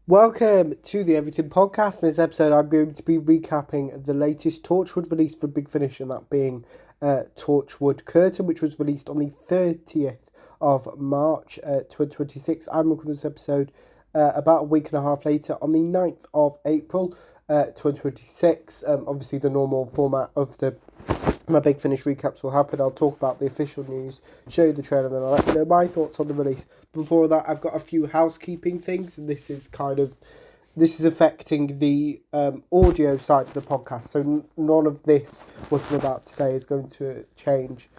Welcome to the Everything Podcast. In this episode, I'm going to be recapping the latest Torchwood release for Big Finish, and that being Torchwood Curtain, which was released on the 30th of March 2026. I'm recording this episode about a week and a half later on the 9th of April 2026. Obviously, the normal format of my Big Finish recaps will happen. I'll talk about the official news, show you the trailer, and then I'll let you know my thoughts on the release. Before that, I've got a few housekeeping things, and this is affecting the audio side of the podcast. So none of this, what I'm about to say, is going to change,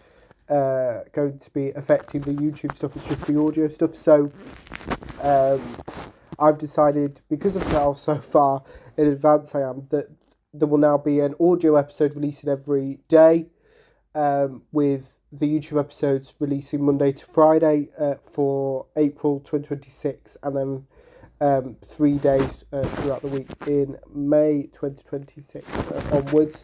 going to be affecting the YouTube stuff. It's just the audio stuff. So I've decided, because I've set off so far in advance, that there will now be an audio episode releasing every day, with the YouTube episodes releasing Monday to Friday for April 2026, and then 3 days throughout the week in May 2026 onwards.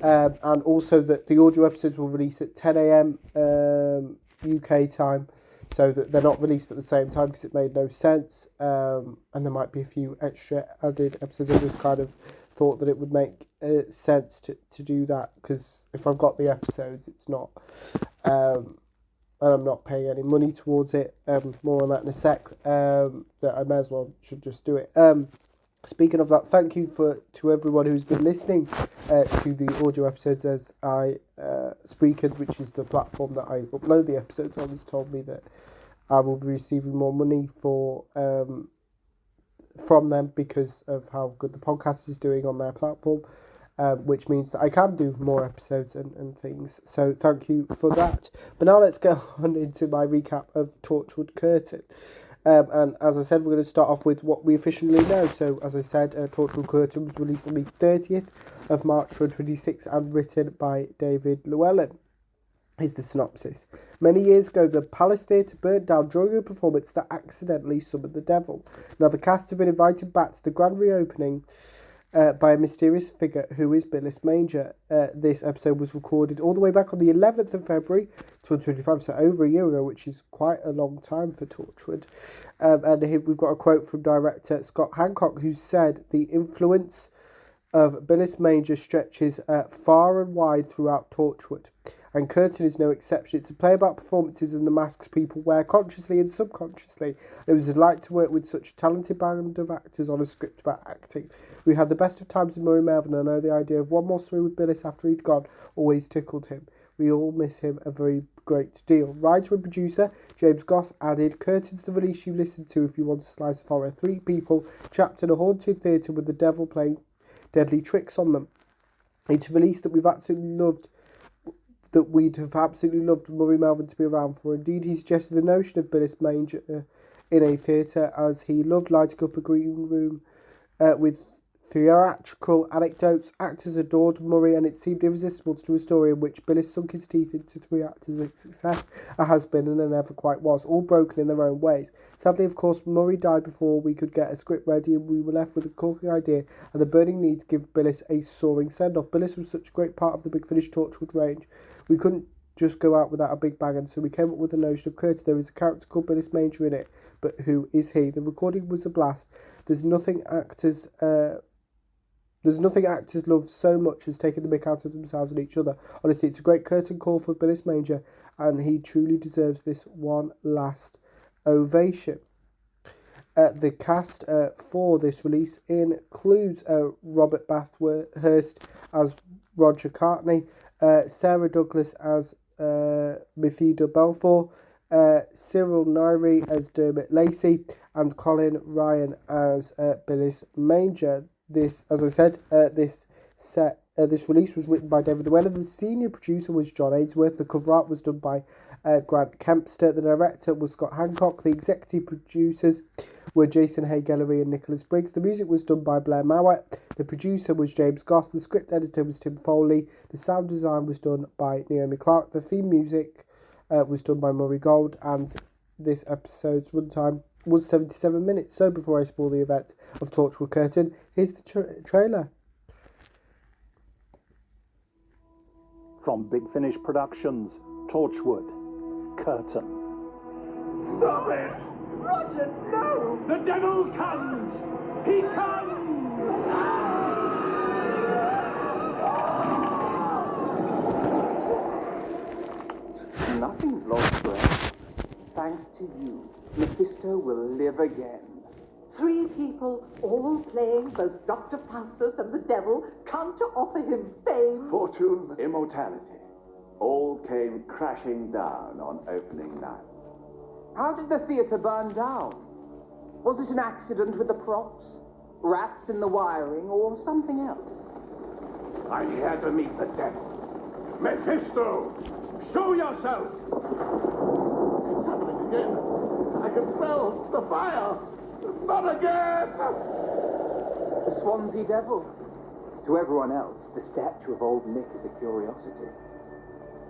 And also that the audio episodes will release at 10 a.m. UK time, so that they're not released at the same time because it made no sense. And there might be a few extra added episodes. I just kind of thought that it would make sense to do that, because if I've got the episodes, it's not, and I'm not paying any money towards it. More on that in a sec. That I may as well should just do it. Speaking of that, thank you to everyone who's been listening to the audio episodes as I Spreaker, which is the platform that I upload the episodes on, has told me that I will be receiving more money from them because of how good the podcast is doing on their platform, which means that I can do more episodes and things. So thank you for that. But now let's go on into my recap of Torchwood Curtain. And as I said, we're going to start off with what we officially know. So as I said, Torchwood Curtain was released on the 30th of March 2026 and written by David Llewellyn. Is the synopsis. Many years ago, the Palace Theatre burnt down during a performance that accidentally summoned the devil. Now, the cast have been invited back to the grand reopening by a mysterious figure who is Billis Manger. This episode was recorded all the way back on the 11th of February 2025, so over a year ago, which is quite a long time for Torchwood. And here we've got a quote from director Scott Hancock, who said, "The influence of Billis Manger stretches far and wide throughout Torchwood, and Curtain is no exception. It's a play about performances and the masks people wear consciously and subconsciously. It was a delight to work with such a talented band of actors on a script about acting. We had the best of times with Murray Melvin, and I know the idea of one more story with Billis after he'd gone always tickled him. We all miss him a very great deal." Writer and producer James Goss added, "Curtain's the release you listen to if you want a slice of horror. 3 people trapped in a haunted theatre with the devil playing deadly tricks on them. It's a release that we'd have absolutely loved Murray Melvin to be around for. Indeed, he suggested the notion of Billis Manger in a theatre, as he loved lighting up a green room with theatrical anecdotes. Actors adored Murray, and it seemed irresistible to do a story in which Billis sunk his teeth into 3 actors with success, a has-been and a never quite was, all broken in their own ways. Sadly, of course, Murray died before we could get a script ready, and we were left with a corking idea and the burning need to give Billis a soaring send-off. Billis was such a great part of the Big Finish Torchwood range. We couldn't just go out without a big bang, and so we came up with the notion of Curtain. There is a character called Billis Manger in it, but who is he? The recording was a blast. There's nothing actors love so much as taking the mick out of themselves and each other. Honestly, it's a great curtain call for Billis Manger, and he truly deserves this one last ovation." The cast for this release includes Robert Bathurst as Roger Cartney, Sarah Douglas as Methida Belfour, Cyril Nairi as Dermot Lacey, and Colin Ryan as Billis Manger. This, as I said, this release was written by David Llewellyn. The senior producer was John Ainsworth. The cover art was done by Grant Kempster. The director was Scott Hancock. The executive producers were Jason Hay-Gallery and Nicholas Briggs. The music was done by Blair Mowat. The producer was James Goss. The script editor was Tim Foley. The sound design was done by Naomi Clark. The theme music was done by Murray Gold. And this episode's runtime was 77 minutes. So before I spoil the events of Torchwood Curtain, here's the trailer. From Big Finish Productions, Torchwood Curtain. Stop it! Roger, no! The devil comes! He comes! Nothing's lost forever. Thanks to you, Mephisto will live again. 3 people, all playing both Dr. Faustus and the devil, come to offer him fame. Fortune, immortality, all came crashing down on opening night. How did the theatre burn down? Was it an accident with the props, rats in the wiring, or something else? I'm here to meet the devil. Mephisto! Show yourself! It's happening again. I can smell the fire. Not again! The Swansea Devil. To everyone else, the statue of Old Nick is a curiosity.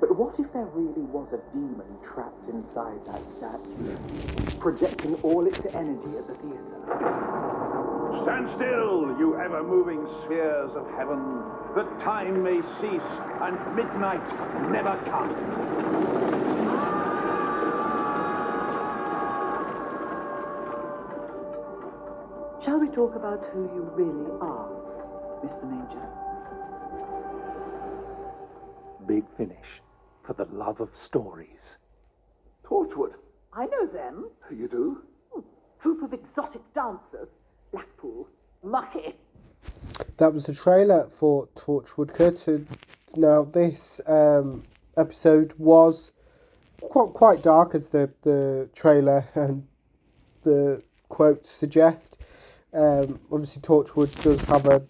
But what if there really was a demon trapped inside that statue, projecting all its energy at the theatre? Stand still, you ever-moving spheres of heaven, that time may cease and midnight never come. Shall we talk about who you really are, Mr. Major? Big Finish, for the love of stories. Torchwood. I know them. You do? Troupe of exotic dancers. Blackpool. Mucky. That was the trailer for Torchwood Curtain. Now, this episode was quite dark, as the trailer and the quotes suggest. Obviously, Torchwood does have a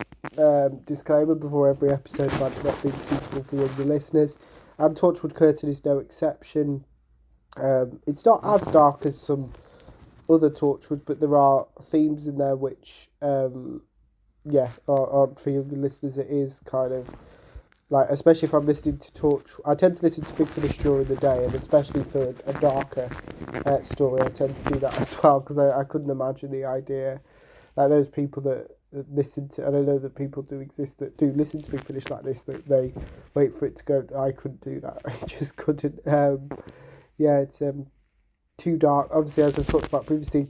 disclaimer before every episode about it not being suitable for younger listeners, and Torchwood Curtain is no exception. It's not as dark as some other Torchwood, but there are themes in there which, aren't for younger listeners. It is kind of like, especially if I'm listening to I tend to listen to Big Finish during the day, and especially for a darker story, I tend to do that as well, because I couldn't imagine the idea. Like those people that listen to, and I know that people do exist that do listen to Big Finish like this, that they wait for it to go. I couldn't do that. I just couldn't. It's too dark. Obviously, as I've talked about previously,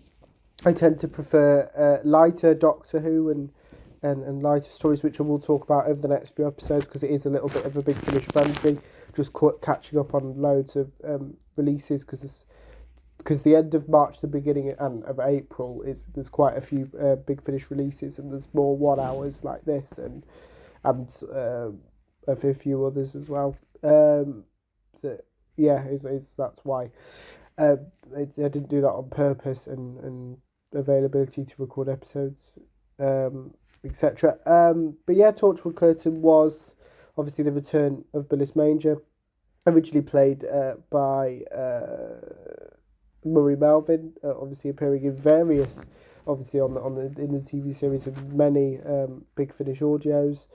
I tend to prefer lighter Doctor Who and lighter stories, which I will talk about over the next few episodes, because it is a little bit of a Big Finish frenzy, just catching up on loads of releases, because the end of March, the beginning of April, there's quite a few Big Finish releases, and there's more 1 hours like this, and a few others as well. That's why I didn't do that on purpose, and availability to record episodes, etc. But yeah, Torchwood Curtain was obviously the return of Billis Manger, originally played by Murray Melvin, obviously appearing in various, obviously in the TV series, of many Big Finish audios.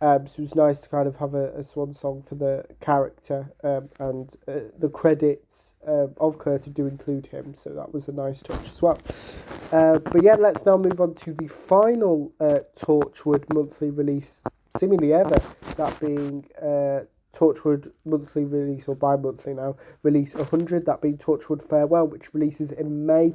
So it was nice to kind of have a swan song for the character, and the credits of Curtain do include him, so that was a nice touch as well. But yeah, let's now move on to the final Torchwood monthly release, seemingly ever, that being Torchwood monthly release, or bi-monthly now, release 100, that being Torchwood Farewell, which releases in May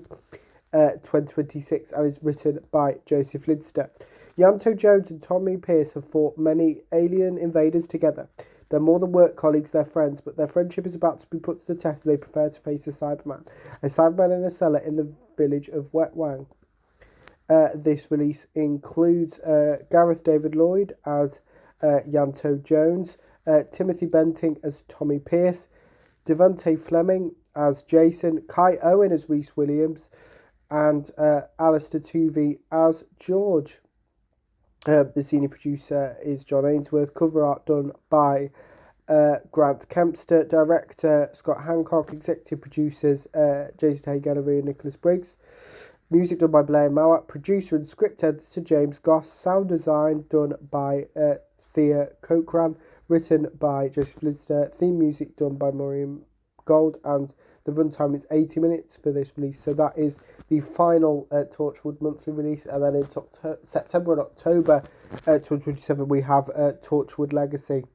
2026 and is written by Joseph Lidster. Yanto Jones and Tommy Pierce have fought many alien invaders together. They're more than work colleagues, they're friends, but their friendship is about to be put to the test as they prepare to face a Cyberman in a cellar in the village of Wet Wang. This release includes Gareth David Lloyd as Yanto Jones, Timothy Benting as Tommy Pierce, Devante Fleming as Jason, Kai Owen as Rhys Williams, and Alistair Tuvey as George. The senior producer is John Ainsworth. Cover art done by Grant Kempster. Director Scott Hancock. Executive producers Jason Hay Gallery and Nicholas Briggs. Music done by Blair Mowat. Producer and script editor James Goss. Sound design done by Thea Cochran. Written by Joseph Lidster. Theme music done by Maureen Gold. And the runtime is 80 minutes for this release. So that is the final Torchwood monthly release. And then in September and October 2027, we have Torchwood Legacy,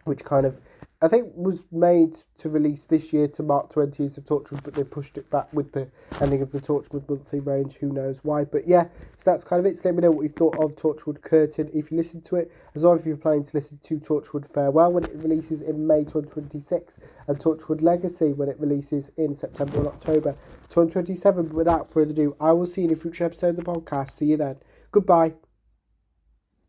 which kind of I think was made to release this year to mark 20 years of Torchwood, but they pushed it back with the ending of the Torchwood monthly range. Who knows why? But yeah, so that's kind of it. So let me know what you thought of Torchwood Curtain if you listened to it, as well as if you're planning to listen to Torchwood Farewell when it releases in May 2026, and Torchwood Legacy when it releases in September and October 2027. But without further ado, I will see you in a future episode of the podcast. See you then. Goodbye.